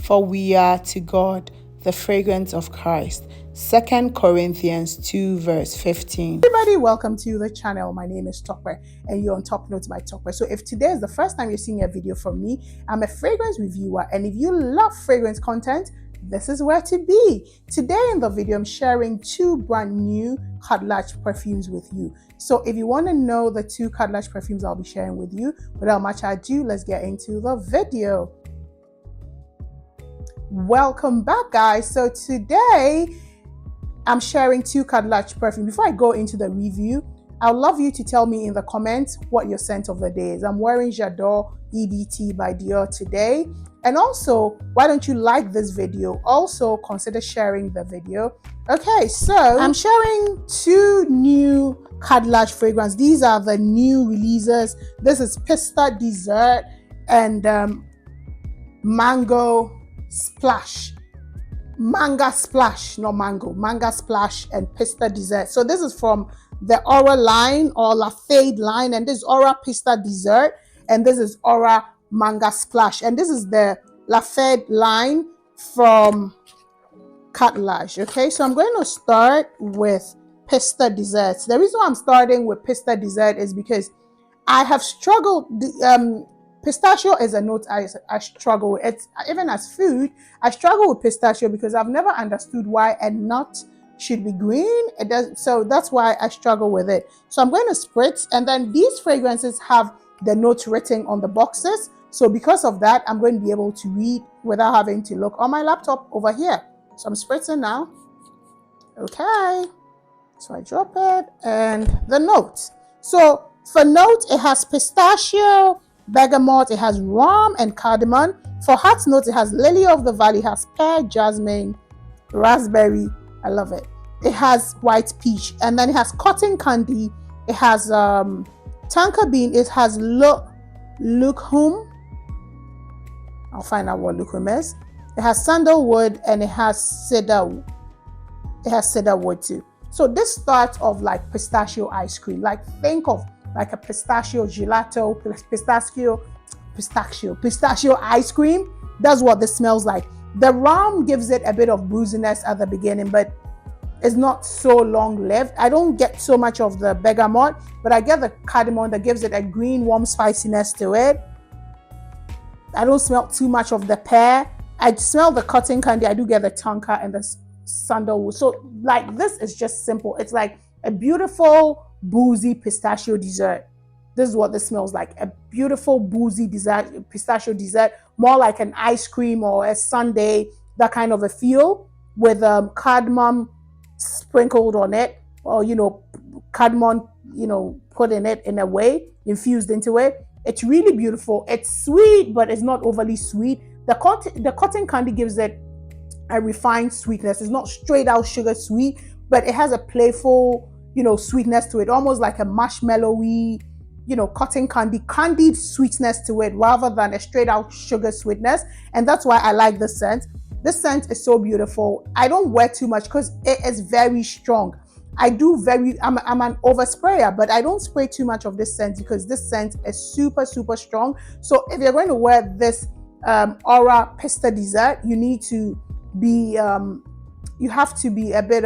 for we are to God the fragrance of Christ. 2 Corinthians 2 verse 15. Everybody, welcome to the channel. My name is Topper and you're on Top Notes by Topper. So if today is the first time you're seeing a video from me, I'm a fragrance reviewer, and if you love fragrance content, this is where to be. Today in the video, I'm sharing 2 brand new Khadlaj perfumes with you. So if you want to know the 2 Khadlaj perfumes I'll be sharing with you, without much ado, let's get into the video. Welcome back, guys. So today I'm sharing 2 Khadlaj perfume. Before I go into the review, I'd love you to tell me in the comments what your scent of the day is. I'm wearing J'adore EDT by Dior today. And also, why don't you like this video? Also, consider sharing the video. Okay, so I'm sharing 2 new Khadlaj fragrance. These are the new releases. This is Pista Desert and Manga Splash. Manga Splash, not mango. Manga Splash and Pista Desert. So this is from the Aura line or La Fede line, and this is Aura Pista Desert, and this is Aura Manga Splash, and this is the La Fede line from Khadlaj. Okay, so I'm going to start with Pista Desert. The reason why I'm starting with Pista Desert is because I have struggled. Pistachio is a note I struggle with. It's, even as food, I struggle with pistachio because I've never understood why a nut should be green. It does, so that's why I struggle with it. So I'm going to spritz, and then these fragrances have the notes written on the boxes. So because of that, I'm going to be able to read without having to look on my laptop over here. So I'm spritzing now. Okay. So I drop it, and the notes. So for notes, it has pistachio, bergamot, it has rum and cardamom. For heart notes, it has lily of the valley, it has pear, jasmine, raspberry. I love it. It has white peach, and then it has cotton candy. It has tonka bean. It has lucum. I'll find out what lucum is. It has sandalwood, and it has cedar. It has cedar wood too. So this starts off like pistachio ice cream. Like think of like a pistachio gelato, pistachio ice cream. That's what this smells like. The rum gives it a bit of booziness at the beginning, but it's not so long-lived. I don't get so much of the bergamot, but I get the cardamom that gives it a green, warm spiciness to it. I don't smell too much of the pear. I smell the cotton candy. I do get the tonka and the sandalwood. So like this is just simple. It's like a beautiful boozy pistachio dessert. This is what this smells like. A beautiful boozy dessert, pistachio dessert, more like an ice cream or a sundae, that kind of a feel, with cardamom sprinkled on it, or cardamom put in it in a way, infused into it. It's really beautiful. It's sweet, but it's not overly sweet. The cotton candy gives it a refined sweetness. It's not straight out sugar sweet, but it has a playful sweetness to it, almost like a marshmallowy, cotton candied sweetness to it, rather than a straight out sugar sweetness. And that's why I like this scent. This scent is so beautiful. I don't wear too much because it is very strong. I'm an oversprayer, but I don't spray too much of this scent because this scent is super, super strong. So if you're going to wear this Aura Pista Desert, you need to be, you have to be a bit,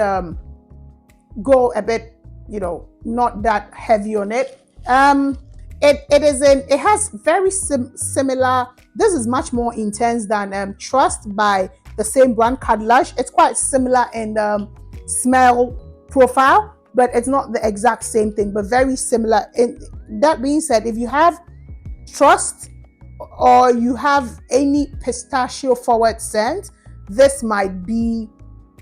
go a bit, not that heavy on it. It has very similar. This is much more intense than Trust by the same brand, Khadlaj. It's quite similar in smell profile, but it's not the exact same thing, but very similar. That being said, if you have Trust or you have any pistachio forward scent, this might be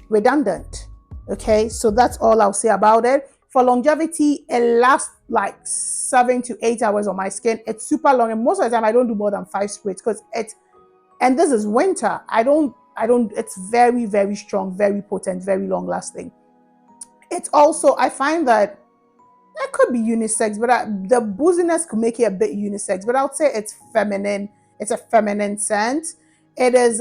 redundant. Okay, so that's all I'll say about it. For longevity, it lasts like 7 to 8 hours on my skin. It's super long, and most of the time I don't do more than 5 sprays because and this is winter. It's very, very strong, very potent, very long lasting. It's also, I find that it could be unisex, but the booziness could make it a bit unisex, but I would say it's feminine. It's a feminine scent. It is,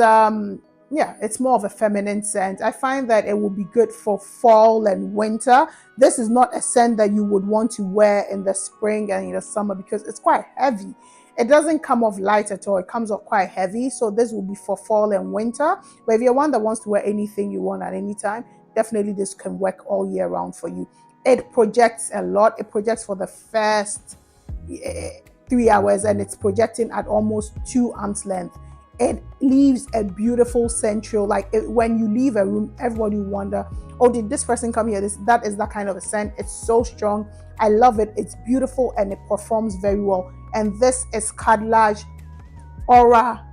yeah, it's more of a feminine scent. I find that it will be good for fall and winter. This is not a scent that you would want to wear in the spring and in the summer because it's quite heavy. It doesn't come off light at all. It comes off quite heavy. So this will be for fall and winter. But if you're one that wants to wear anything you want at any time, definitely this can work all year round for you. It projects a lot. It projects for the first 3 hours, and it's projecting at almost 2 arms length. It leaves a beautiful central, when you leave a room, everybody will wonder, oh, did this person come here? That is that kind of a scent. It's so strong. I love it. It's beautiful and it performs very well. And this is Khadlaj Aura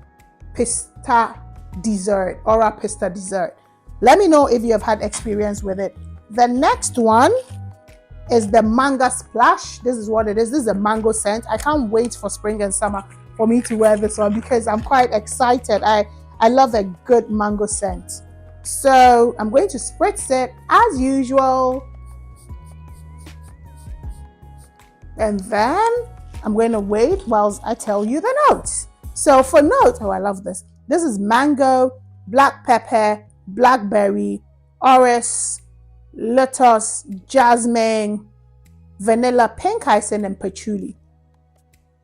Pista Desert. Aura Pista Desert. Let me know if you have had experience with it. The next one is the Manga Splash. This is what it is. This is a mango scent. I can't wait for spring and summer for me to wear this one because I'm quite excited. I love a good mango scent. So I'm going to spritz it as usual. And then I'm going to wait whilst I tell you the notes. So for notes, oh, I love this. This is mango, black pepper, blackberry, orris, lettuce, jasmine, vanilla, pink icing, and patchouli.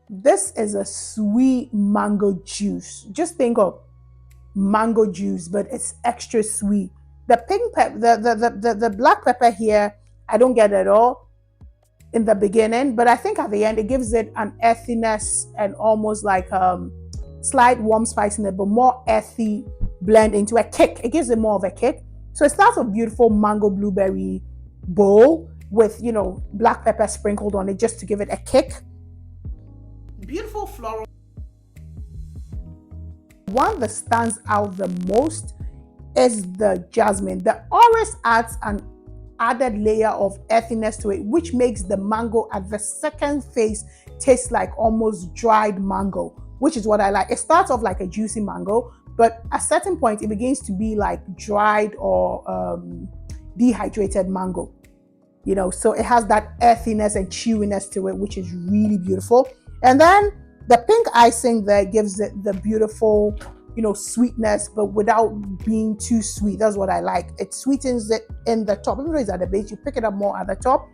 This is a sweet mango juice. Just think of mango juice, but it's extra sweet. The pink pepper, the black pepper here, I don't get at all in the beginning, but I think at the end it gives it an earthiness and almost like slight warm spiciness, but more earthy blend into a kick. It gives it more of a kick. So it starts with beautiful mango blueberry bowl with, black pepper sprinkled on it just to give it a kick. Beautiful floral. One that stands out the most is the jasmine. The orris adds an added layer of earthiness to it, which makes the mango at the second phase taste like almost dried mango, which is what I like. It starts off like a juicy mango, but at a certain point it begins to be like dried or dehydrated mango. So it has that earthiness and chewiness to it, which is really beautiful. And then the pink icing there gives it the beautiful, sweetness, but without being too sweet. That's what I like. It sweetens it in the top. Even though it's at the base, you pick it up more at the top.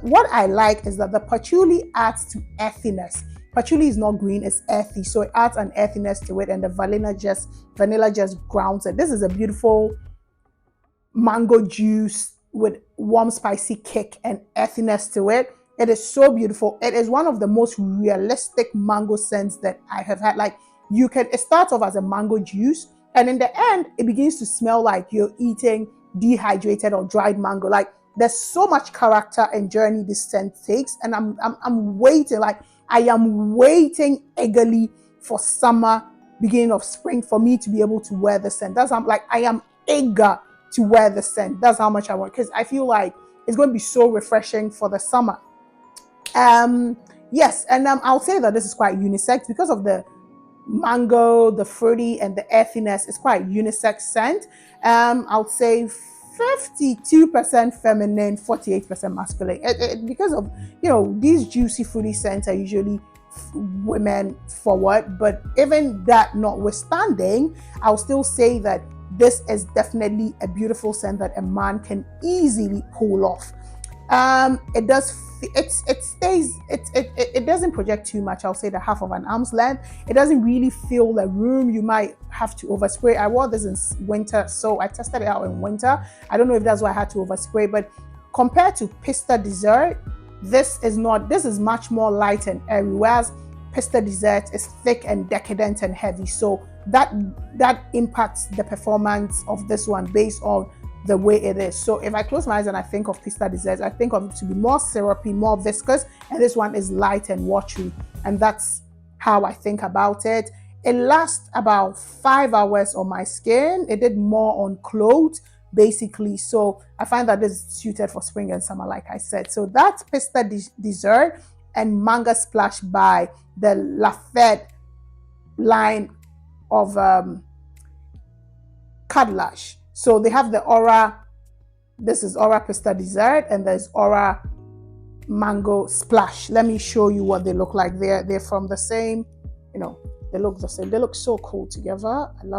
What I like is that the patchouli adds to earthiness. Patchouli is not green, it's earthy. So it adds an earthiness to it, and the vanilla just grounds it. This is a beautiful mango juice with warm, spicy kick and earthiness to it. It is so beautiful. It is one of the most realistic mango scents that I have had. It starts off as a mango juice, and in the end, it begins to smell like you're eating dehydrated or dried mango. There's so much character and journey this scent takes, and I'm waiting. I am waiting eagerly for summer, beginning of spring, for me to be able to wear the scent. I am eager to wear the scent. That's how much I want, because I feel like it's going to be so refreshing for the summer. Yes, and I'll say that this is quite unisex because of the mango, the fruity, and the earthiness. It's quite unisex scent. I'll say 52% feminine, 48% masculine. Because of, these juicy fruity scents are usually women forward, but even that notwithstanding, I'll still say that this is definitely a beautiful scent that a man can easily pull off. It doesn't project too much. I'll say the half of an arm's length. It doesn't really fill the room. You might have to overspray. I wore this in winter, so I tested it out in winter. I don't know if that's why I had to overspray, but compared to Pista Desert, this is much more light and airy, whereas Pista Desert is thick and decadent and heavy. So that impacts the performance of this one based on the way it is. So if I close my eyes and I think of Pista Desert, I think of it to be more syrupy, more viscous, and this one is light and watery, and that's how I think about it. It lasts about 5 hours on my skin. It did more on clothes, basically. So I find that this is suited for spring and summer, like I said. So that's Pista Desert and Manga Splash by the Lafayette line of Khadlaj. So they have the Aura, this is Aura Pista Desert, and there's Aura Mango Splash. Let me show you what they look like. They're from the same, they look the same. They look so cool together. I love